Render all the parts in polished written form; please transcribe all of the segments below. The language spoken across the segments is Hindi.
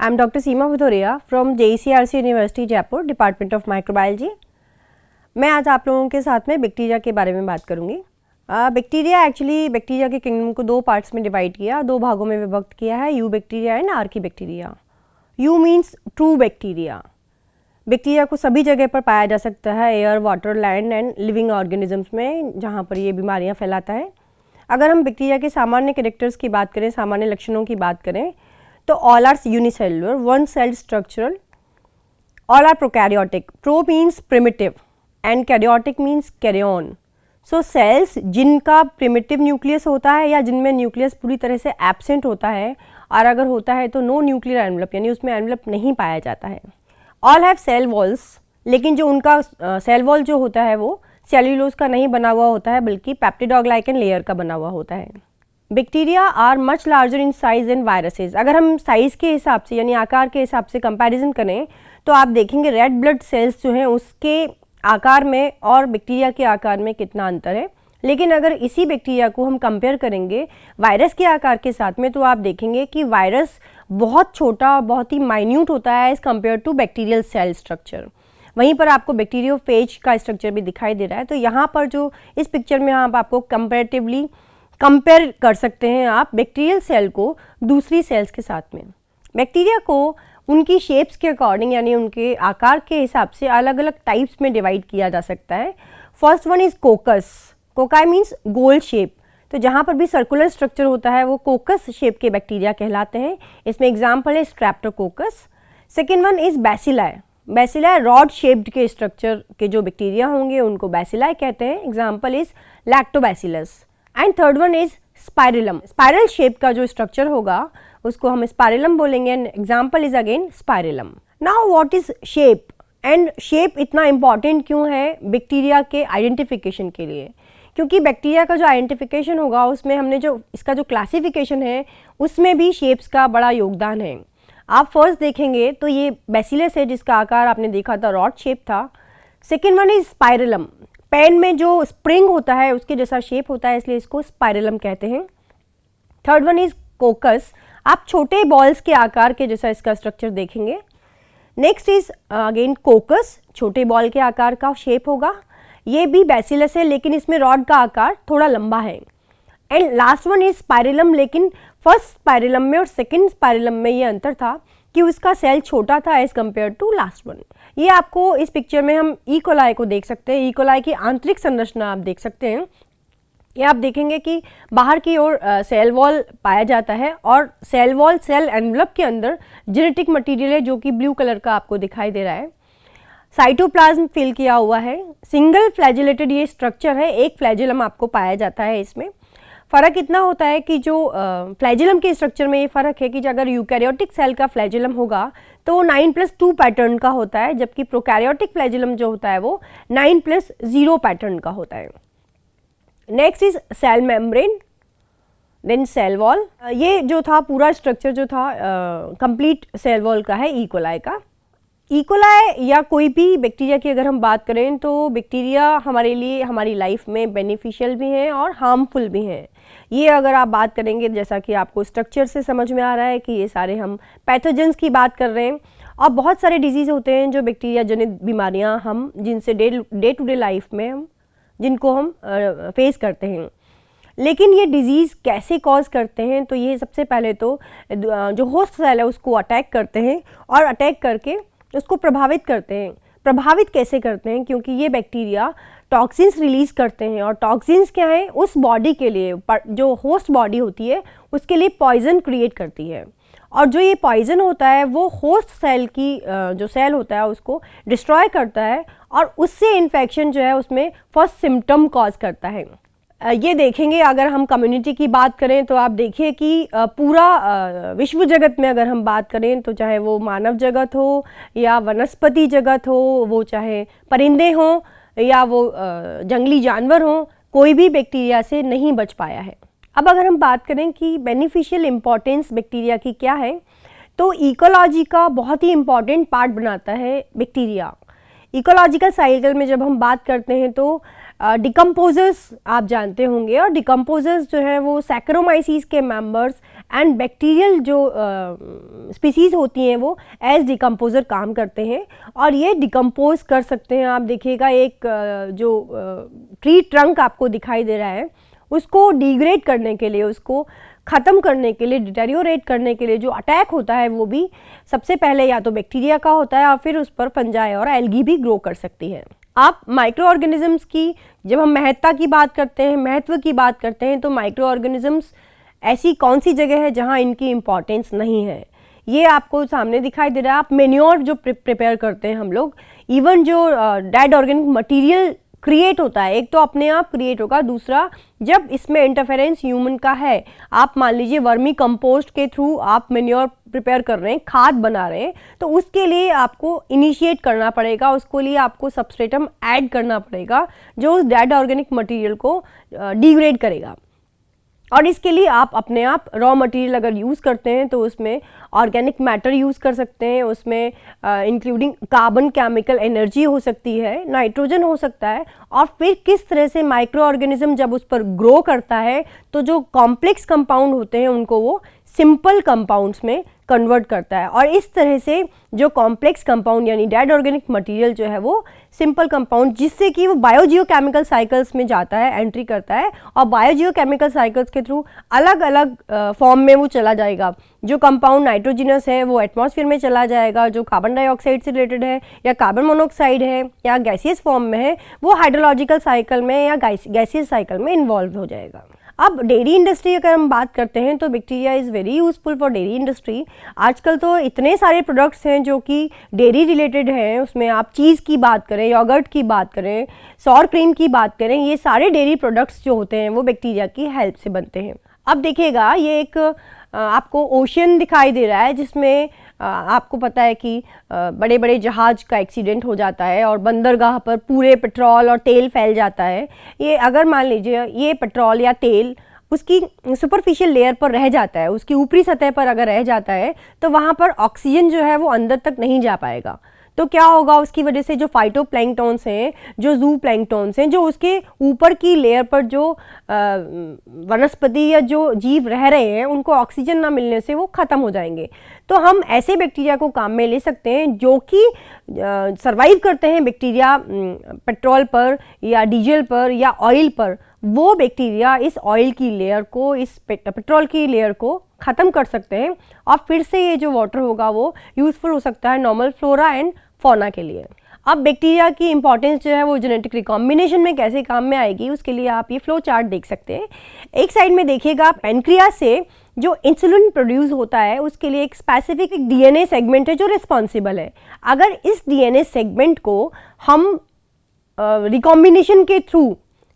I am Dr. Seema Bhudoria from JECRC University Jaipur, Department of Microbiology. मैं आज आप लोगों के साथ में बैक्टीरिया के बारे में बात करूंगी। बैक्टीरिया के किंगडम को दो पार्ट्स में डिवाइड किया, दो भागों में विभक्त किया है, you bacteria and Archie bacteria. You means true bacteria. Bacteria को सभी जगह पर पाया जा सकता है, air, water, land and living organisms में, जहाँ पर ये बीमारियाँ फैलाता है। अगर हम बैक्टीरिया के सामान्य कैरेक्टर्स की बात करें, सामान्य लक्षणों की बात करें, तो all are unicellular, one celled structural, all are prokaryotic. Pro means primitive and karyotic means karyon. So cells जिनका प्रिमिटिव न्यूक्लियस होता है या जिनमें न्यूक्लियस पूरी तरह से एब्सेंट होता है, और अगर होता है तो नो न्यूक्लियर एनवलप, यानी उसमें एनवलप नहीं पाया जाता है। ऑल हैव सेल वॉल्स, लेकिन जो उनका सेल वॉल जो होता है वो सेल्यूलोज का नहीं बना हुआ होता है, बल्कि पेप्टिडोग्लाइकन लेयर का बना हुआ होता है। Bacteria are much larger in size and viruses. अगर हम साइज़ के हिसाब से यानी आकार के हिसाब से कंपैरिजन करें तो आप देखेंगे रेड ब्लड सेल्स जो हैं उसके आकार में और बैक्टीरिया के आकार में कितना अंतर है। लेकिन अगर इसी बैक्टीरिया को हम कंपेयर करेंगे वायरस के आकार के साथ में, तो आप देखेंगे कि वायरस बहुत छोटा, बहुत ही माइन्यूट होता है as compare to bacterial cell structure. वहीं पर आपको बैक्टीरियोफेज का स्ट्रक्चर भी दिखाई दे रहा है। तो यहाँ पर जो इस पिक्चर में आप आपको कंपेरेटिवली कंपेयर कर सकते हैं आप बैक्टीरियल सेल को दूसरी सेल्स के साथ में। बैक्टीरिया को उनकी शेप्स के अकॉर्डिंग यानी उनके आकार के हिसाब से अलग अलग टाइप्स में डिवाइड किया जा सकता है। First one is कोकस। Cocci means goal shape. तो जहाँ पर भी सर्कुलर स्ट्रक्चर होता है वो कोकस शेप के बैक्टीरिया कहलाते हैं। इसमें एग्जाम्पल है Streptococcus. Second one is bacilli. Bacilli rod shaped के स्ट्रक्चर के जो बैक्टीरिया होंगे उनको बैसिलाई कहते हैं। Example is lactobacillus. And third one is spirillum. Spiral shape का जो स्ट्रक्चर होगा उसको हम स्पाइरलम बोलेंगे and example is again spirillum. Now what is shape, and shape इतना इंपॉर्टेंट क्यों है बैक्टीरिया के आइडेंटिफिकेशन के लिए? क्योंकि बैक्टीरिया का जो आइडेंटिफिकेशन होगा उसमें हमने जो इसका जो क्लासिफिकेशन है उसमें भी शेप्स का बड़ा योगदान है। आप फर्स्ट देखेंगे तो ये बैसिलस है जिसका आकार आपने देखा था रॉड शेप था। Second one is spirillum. Pen में जो स्प्रिंग होता है उसके जैसा शेप होता है, इसलिए इसको स्पाइरलम कहते हैं। Third one is कोकस। आप छोटे बॉल्स के आकार के जैसा इसका स्ट्रक्चर देखेंगे। नेक्स्ट इज अगेन कोकस, छोटे बॉल के आकार का शेप होगा। ये भी बैसिलस है लेकिन इसमें रॉड का आकार थोड़ा लंबा है। And last one is spirillum, लेकिन फर्स्ट स्पाइरलम में और सेकेंड स्पाइरलम में ये अंतर था कि उसका सेल छोटा था as compare to last one. ये आपको इस पिक्चर में हम ई कोलाई को देख सकते हैं। ई कोलाई की आंतरिक संरचना आप देख सकते हैं। ये आप देखेंगे कि बाहर की ओर सेल वॉल पाया जाता है और सेल वॉल सेल एनवलप के अंदर जेनेटिक मटेरियल है जो कि ब्लू कलर का आपको दिखाई दे रहा है। साइटोप्लाज्म फिल किया हुआ है। सिंगल फ्लैजिलेटेड ये स्ट्रक्चर है, एक फ्लैजिलम आपको पाया जाता है। इसमें फ़र्क इतना होता है कि जो फ्लैजिलम के स्ट्रक्चर में ये फ़र्क है कि अगर यूकैरियोटिक सेल का फ्लैजिलम होगा तो वो 9+2 पैटर्न का होता है, जबकि प्रोकैरियोटिक फ्लैजिलम जो होता है वो 9+0 पैटर्न का होता है। Next is cell membrane, then cell wall. ये जो था पूरा स्ट्रक्चर जो था कंप्लीट सेल वॉल का है ई कोलाई का। ई कोलाई या कोई भी बैक्टीरिया की अगर हम बात करें तो बैक्टीरिया हमारे लिए हमारी लाइफ में बेनिफिशियल भी हैं और हार्मफुल भी हैं। ये अगर आप बात करेंगे, जैसा कि आपको स्ट्रक्चर से समझ में आ रहा है कि ये सारे हम पैथोजेंस की बात कर रहे हैं, और बहुत सारे डिजीज़ होते हैं जो बैक्टीरिया जनित बीमारियां हम जिनसे डे टू डे लाइफ में हम जिनको हम फेस करते हैं। लेकिन ये डिज़ीज़ कैसे कॉज करते हैं? तो ये सबसे पहले तो जो होस्ट सेल है उसको अटैक करते हैं और अटैक करके उसको प्रभावित करते हैं। प्रभावित कैसे करते हैं? क्योंकि ये बैक्टीरिया टॉक्सिन्स रिलीज़ करते हैं, और टॉक्सिन्स क्या है उस बॉडी के लिए, जो होस्ट बॉडी होती है उसके लिए पॉइजन क्रिएट करती है। और जो ये पॉइजन होता है वो होस्ट सेल की जो सेल होता है उसको डिस्ट्रॉय करता है और उससे इन्फेक्शन जो है उसमें फर्स्ट सिम्टम कॉज करता है। ये देखेंगे अगर हम कम्युनिटी की बात करें तो आप देखिए कि पूरा विश्व जगत में अगर हम बात करें तो चाहे वो मानव जगत हो या वनस्पति जगत हो, वो चाहे परिंदे हों या वो जंगली जानवर हों, कोई भी बैक्टीरिया से नहीं बच पाया है। अब अगर हम बात करें कि बेनिफिशियल इम्पॉर्टेंस बैक्टीरिया की क्या है, तो इकोलॉजी का बहुत ही इम्पॉर्टेंट पार्ट बनाता है बैक्टीरिया। इकोलॉजिकल साइकिल में जब हम बात करते हैं तो डिकम्पोजर्स आप जानते होंगे, और डिकम्पोजर्स जो है वो सैक्रोमाइसीज के मेंबर्स एंड बैक्टीरियल जो स्पीसीज़ होती हैं वो एज डिकम्पोजर काम करते हैं, और ये डिकम्पोज कर सकते हैं। आप देखिएगा एक जो ट्री ट्रंक आपको दिखाई दे रहा है, उसको डिग्रेड करने के लिए, उसको ख़त्म करने के लिए, डिटेरियोरेट करने के लिए जो अटैक होता है वो भी सबसे पहले या तो बैक्टीरिया का होता है, और फिर उस पर फंजाई और एल्गी भी ग्रो कर सकती है। आप माइक्रो ऑर्गेनिजम्स की जब हम महत्ता की बात करते हैं, महत्व की बात करते हैं, तो माइक्रो ऑर्गेनिजम्स ऐसी कौन सी जगह है जहाँ इनकी इम्पॉर्टेंस नहीं है, ये आपको सामने दिखाई दे रहा है। आप मेन्योर जो प्रिपेयर करते हैं हम लोग, इवन जो डेड ऑर्गेनिक मटेरियल क्रिएट होता है, एक तो अपने आप क्रिएट होगा, दूसरा जब इसमें इंटरफेरेंस ह्यूमन का है, आप मान लीजिए वर्मी कंपोस्ट के थ्रू आप मेन्योर प्रिपेयर कर रहे हैं, खाद बना रहे हैं, तो उसके लिए आपको इनिशिएट करना पड़ेगा, उसके लिए आपको सबस्ट्रेटम ऐड करना पड़ेगा जो उस डेड ऑर्गेनिक मटेरियल को डिग्रेड करेगा। और इसके लिए आप अपने आप रॉ मटेरियल अगर यूज़ करते हैं तो उसमें ऑर्गेनिक मैटर यूज़ कर सकते हैं, उसमें इंक्लूडिंग कार्बन केमिकल एनर्जी हो सकती है, नाइट्रोजन हो सकता है, और फिर किस तरह से माइक्रो ऑर्गेनिज्म जब उस पर ग्रो करता है तो जो कॉम्प्लेक्स कंपाउंड होते हैं उनको वो सिंपल कंपाउंड्स में कन्वर्ट करता है, और इस तरह से जो कॉम्प्लेक्स कंपाउंड यानी डेड ऑर्गेनिक मटेरियल जो है वो सिंपल कंपाउंड, जिससे कि वो बायोजियोकेमिकल साइकिल्स में जाता है, एंट्री करता है, और बायोजियोकेमिकल साइकिल्स के थ्रू अलग अलग फॉर्म में वो चला जाएगा। जो कंपाउंड नाइट्रोजिनस है वो एटमॉस्फेयर में चला जाएगा, जो कार्बन डाइऑक्साइड से रिलेटेड है या कार्बन मोनोऑक्साइड है या गैसियस फॉर्म में है, वो हाइड्रोलॉजिकल साइकिल में या गैसियस साइकिल में इन्वॉल्व हो जाएगा। अब डेयरी इंडस्ट्री अगर हम बात करते हैं तो bacteria is very useful for dairy industry. आजकल तो इतने सारे प्रोडक्ट्स हैं जो कि डेयरी रिलेटेड हैं, उसमें आप चीज़ की बात करें, योगर्ट की बात करें, सॉर क्रीम की बात करें, ये सारे डेयरी प्रोडक्ट्स जो होते हैं वो बैक्टीरिया की हेल्प से बनते हैं। अब देखिएगा ये एक आपको ओशियन दिखाई दे रहा है जिसमें आपको पता है कि बड़े बड़े जहाज़ का एक्सीडेंट हो जाता है और बंदरगाह पर पूरे पेट्रोल और तेल फैल जाता है। ये अगर मान लीजिए ये पेट्रोल या तेल उसकी सुपरफिशियल लेयर पर रह जाता है, उसकी ऊपरी सतह पर अगर रह जाता है तो वहाँ पर ऑक्सीजन जो है वो अंदर तक नहीं जा पाएगा। तो क्या होगा, उसकी वजह से जो फाइटोप्लैंक्टन्स हैं, जो जू प्लैंक्टन्स हैं, जो उसके ऊपर की लेयर पर जो वनस्पति या जो जीव रह रहे हैं, उनको ऑक्सीजन ना मिलने से वो ख़त्म हो जाएंगे। तो हम ऐसे बैक्टीरिया को काम में ले सकते हैं जो कि सर्वाइव करते हैं बैक्टीरिया पेट्रोल पर या डीजल पर या ऑयल पर। वो बैक्टीरिया इस ऑयल की लेयर को, इस पेट्रोल की लेयर को ख़त्म कर सकते हैं, और फिर से ये जो वाटर होगा वो यूज़फुल हो सकता है नॉर्मल फ्लोरा एंड फौना के लिए। अब बैक्टीरिया की इंपॉर्टेंस जो है वो जेनेटिक रिकॉम्बिनेशन में कैसे काम में आएगी, उसके लिए आप ये फ्लो चार्ट देख सकते हैं। एक साइड में देखिएगा, पैनक्रियास से जो इंसुलिन प्रोड्यूस होता है उसके लिए एक स्पेसिफिक डीएनए सेगमेंट है जो रिस्पॉन्सिबल है। अगर इस डीएनए सेगमेंट को हम रिकॉम्बिनेशन के थ्रू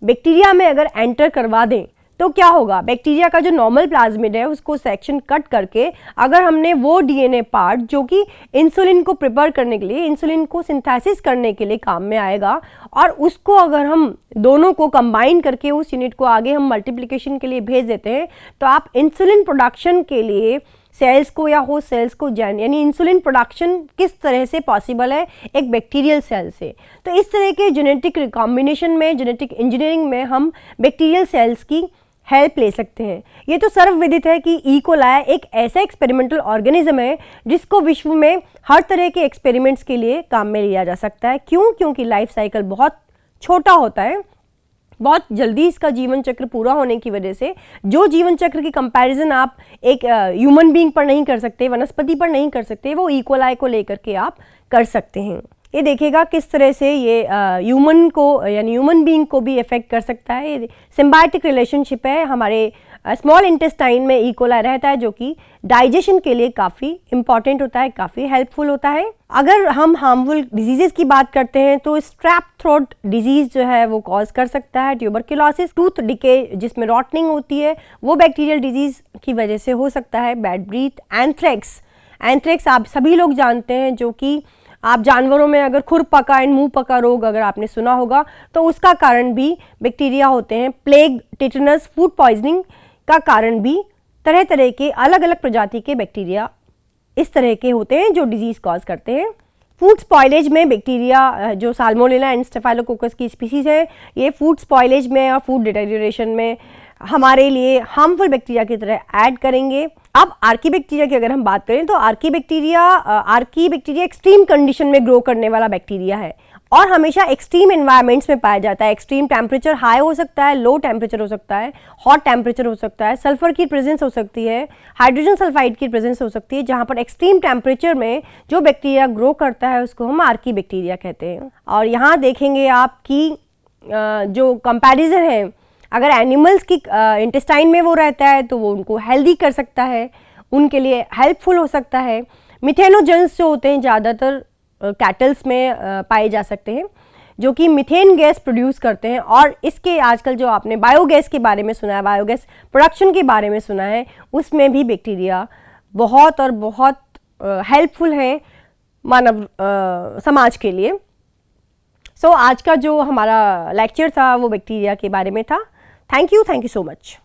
बैक्टीरिया में अगर एंटर करवा दें तो क्या होगा, बैक्टीरिया का जो नॉर्मल प्लाज्मिड है उसको सेक्शन कट करके अगर हमने वो डीएनए पार्ट जो कि इंसुलिन को प्रिपेयर करने के लिए, इंसुलिन को सिंथेसिस करने के लिए काम में आएगा, और उसको अगर हम दोनों को कंबाइन करके उस यूनिट को आगे हम मल्टीप्लिकेशन के लिए भेज देते हैं, तो आप इंसुलिन प्रोडक्शन के लिए सेल्स को या होस्ट सेल्स को यानी इंसुलिन प्रोडक्शन किस तरह से पॉसिबल है एक बैक्टीरियल सेल से। तो इस तरह के जेनेटिक रिकॉम्बिनेशन में, जेनेटिक इंजीनियरिंग में हम बैक्टीरियल सेल्स की हेल्प ले सकते हैं। ये तो सर्वविदित है कि ई कोलाई एक ऐसा एक्सपेरिमेंटल ऑर्गेनिज्म है जिसको विश्व में हर तरह के एक्सपेरिमेंट्स के लिए काम में लिया जा सकता है। क्यों? क्योंकि लाइफ साइकिल बहुत छोटा होता है, बहुत जल्दी इसका जीवन चक्र पूरा होने की वजह से जो जीवन चक्र की कंपैरिजन आप एक ह्यूमन बीइंग पर नहीं कर सकते, वनस्पति पर नहीं कर सकते, वो ई कोलाई को लेकर के आप कर सकते हैं। ये देखिएगा किस तरह से ये ह्यूमन को यानी ह्यूमन बीइंग को भी इफेक्ट कर सकता है। ये सिम्बायोटिक रिलेशनशिप है, हमारे स्मॉल इंटेस्टाइन में ई कोलाई रहता है जो कि डाइजेशन के लिए काफ़ी इंपॉर्टेंट होता है, काफ़ी हेल्पफुल होता है। अगर हम हार्मफुल डिजीज़ की बात करते हैं तो स्ट्रैप थ्रोट डिजीज़ जो है वो कॉज कर सकता है, ट्यूबरक्लोसिस, टूथ डिके जिसमें रॉटनिंग होती है वो बैक्टीरियल डिजीज़ की वजह से हो सकता है, बैड ब्रीथ, एंथ्रेक्स। एंथ्रेक्स आप सभी लोग जानते हैं जो कि आप जानवरों में अगर खुरपका एंड मुंह पका रोग अगर आपने सुना होगा तो उसका कारण भी बैक्टीरिया होते हैं। प्लेग, टिटनस, फूड पॉइजनिंग का कारण भी तरह तरह के अलग अलग प्रजाति के बैक्टीरिया इस तरह के होते हैं जो डिजीज़ कॉज करते हैं। फूड स्पॉइलेज में बैक्टीरिया जो साल्मोनेला एंड स्टेफाइलोकोकस की स्पीसीज है, ये फूड स्पॉइलेज में और फूड डिटेरियोरेशन में हमारे लिए हार्मफुल बैक्टीरिया की तरह ऐड करेंगे। अब आर्कीबैक्टीरिया की अगर हम बात करें तो आर्कीबैक्टीरिया एक्सट्रीम कंडीशन में ग्रो करने वाला बैक्टीरिया है और हमेशा एक्सट्रीम एनवायरनमेंट्स में पाया जाता है। एक्सट्रीम टेम्परेचर हाई हो सकता है, लो टेम्परेचर हो सकता है, हॉट टेम्परेचर हो सकता है, सल्फर की प्रेजेंस हो सकती है, हाइड्रोजन सल्फाइड की प्रेजेंस हो सकती है। जहाँ पर एक्सट्रीम टेम्परेचर में जो बैक्टीरिया ग्रो करता है उसको हम आर्कीबैक्टीरिया कहते हैं। और यहाँ देखेंगे आप कि जो कंपैरिजन है, अगर एनिमल्स की इंटेस्टाइन में वो रहता है तो वो उनको हेल्दी कर सकता है, उनके लिए हेल्पफुल हो सकता है। मिथेनोजेंस जो होते हैं ज़्यादातर कैटल्स में पाए जा सकते हैं, जो कि मीथेन गैस प्रोड्यूस करते हैं। और इसके आजकल जो आपने बायोगैस के बारे में सुना है, बायोगैस प्रोडक्शन के बारे में सुना है, उसमें भी बैक्टीरिया बहुत और बहुत हेल्पफुल है मानव समाज के लिए। सो आज का जो हमारा लेक्चर था वो बैक्टीरिया के बारे में था। Thank you so much.